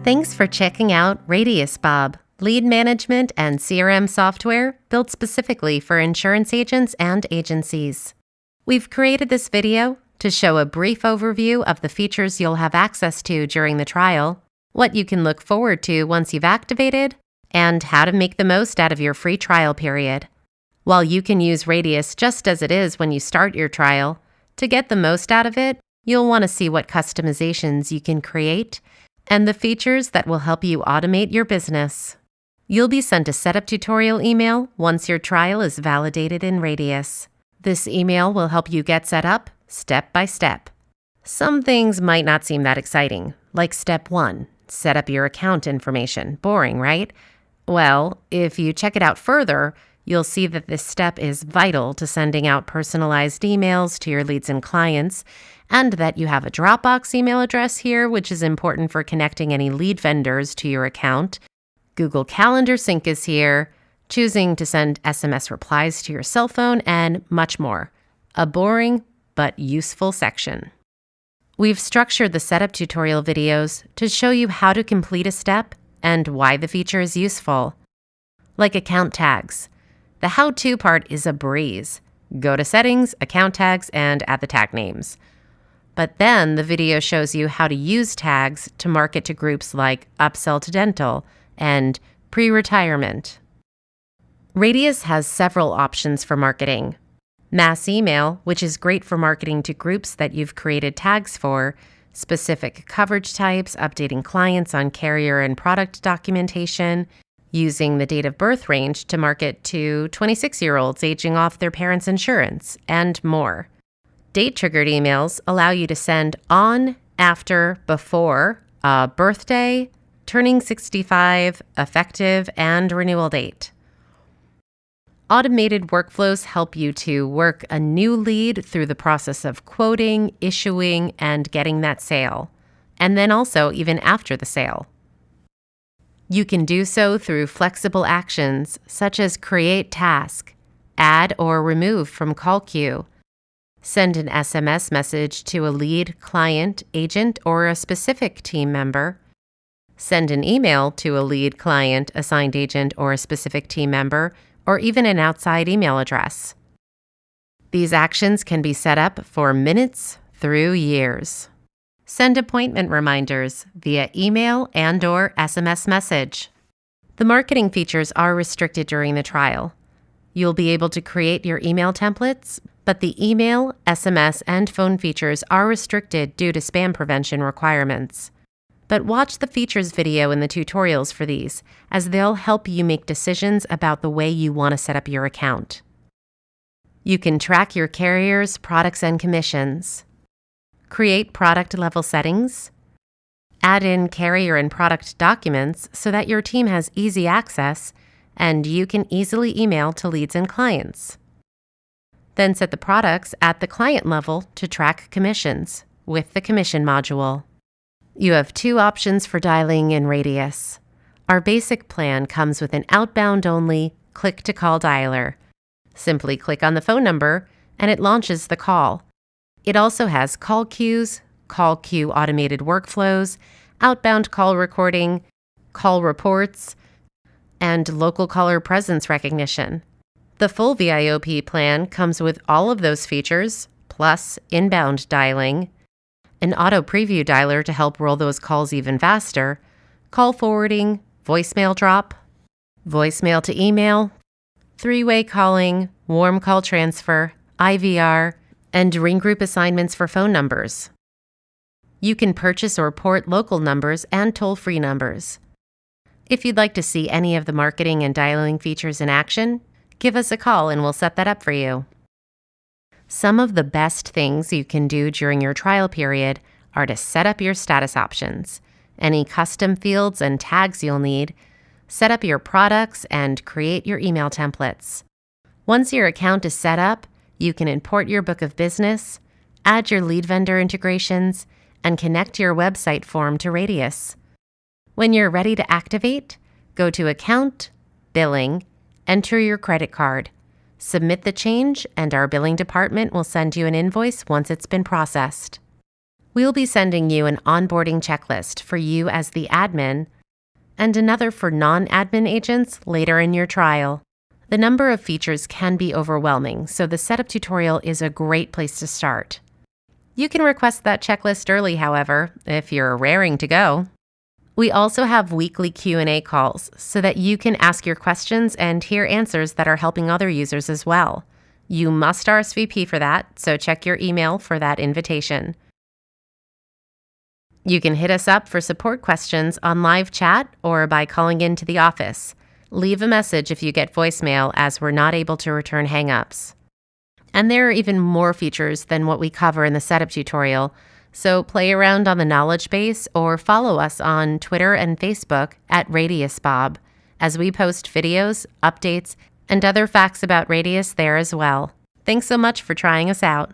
Thanks for checking out radiusbob, lead management and CRM software built specifically for insurance agents and agencies. We've created this video to show a brief overview of the features you'll have access to during the trial, what you can look forward to once you've activated, and how to make the most out of your free trial period. While you can use Radius just as it is when you start your trial, to get the most out of it, you'll want to see what customizations you can create and the features that will help you automate your business. You'll be sent a setup tutorial email once your trial is validated in Radius. This email will help you get set up step by step. Some things might not seem that exciting, like step 1, set up your account information. Boring, right? Well, if you check it out further, you'll see that this step is vital to sending out personalized emails to your leads and clients, and that you have a Dropbox email address here, which is important for connecting any lead vendors to your account. Google Calendar Sync is here, choosing to send SMS replies to your cell phone, and much more. A boring but useful section. We've structured the setup tutorial videos to show you how to complete a step and why the feature is useful. Like account tags. The how-to part is a breeze. Go to Settings, Account Tags, and add the tag names. But then the video shows you how to use tags to market to groups like Upsell to Dental and Pre-Retirement. Radius has several options for marketing. Mass email, which is great for marketing to groups that you've created tags for, specific coverage types, updating clients on carrier and product documentation, using the date of birth range to market to 26-year-olds aging off their parents' insurance, and more. Date-triggered emails allow you to send on, after, before, a birthday, turning 65, effective, and renewal date. Automated workflows help you to work a new lead through the process of quoting, issuing, and getting that sale, and then also even after the sale. You can do so through flexible actions such as create task, add or remove from call queue, send an SMS message to a lead, client, agent, or a specific team member, send an email to a lead, client, assigned agent, or a specific team member, or even an outside email address. These actions can be set up for minutes through years. Send appointment reminders via email and/or SMS message. The marketing features are restricted during the trial. You'll be able to create your email templates, but the email, SMS, and phone features are restricted due to spam prevention requirements. But watch the features video in the tutorials for these, as they'll help you make decisions about the way you want to set up your account. You can track your carriers, products, and commissions. Create product-level settings. Add in carrier and product documents so that your team has easy access and you can easily email to leads and clients. Then set the products at the client level to track commissions with the commission module. You have 2 options for dialing in Radius. Our basic plan comes with an outbound-only click-to-call dialer. Simply click on the phone number and it launches the call. It also has call queues, call queue automated workflows, outbound call recording, call reports, and local caller presence recognition. The full VIOP plan comes with all of those features, plus inbound dialing, an auto preview dialer to help roll those calls even faster, call forwarding, voicemail drop, voicemail to email, 3-way calling, warm call transfer, IVR, and ring group assignments for phone numbers. You can purchase or port local numbers and toll-free numbers. If you'd like to see any of the marketing and dialing features in action, give us a call and we'll set that up for you. Some of the best things you can do during your trial period are to set up your status options, any custom fields and tags you'll need, set up your products, and create your email templates. Once your account is set up, you can import your book of business, add your lead vendor integrations, and connect your website form to Radius. When you're ready to activate, go to Account, Billing, enter your credit card, submit the change, and our billing department will send you an invoice once it's been processed. We'll be sending you an onboarding checklist for you as the admin and another for non-admin agents later in your trial. The number of features can be overwhelming, so the setup tutorial is a great place to start. You can request that checklist early, however, if you're raring to go. We also have weekly Q&A calls so that you can ask your questions and hear answers that are helping other users as well. You must RSVP for that, so check your email for that invitation. You can hit us up for support questions on live chat or by calling into the office. Leave a message if you get voicemail, as we're not able to return hang-ups. And there are even more features than what we cover in the setup tutorial, so play around on the knowledge base or follow us on Twitter and Facebook at radiusbob, as we post videos, updates, and other facts about Radius there as well. Thanks so much for trying us out.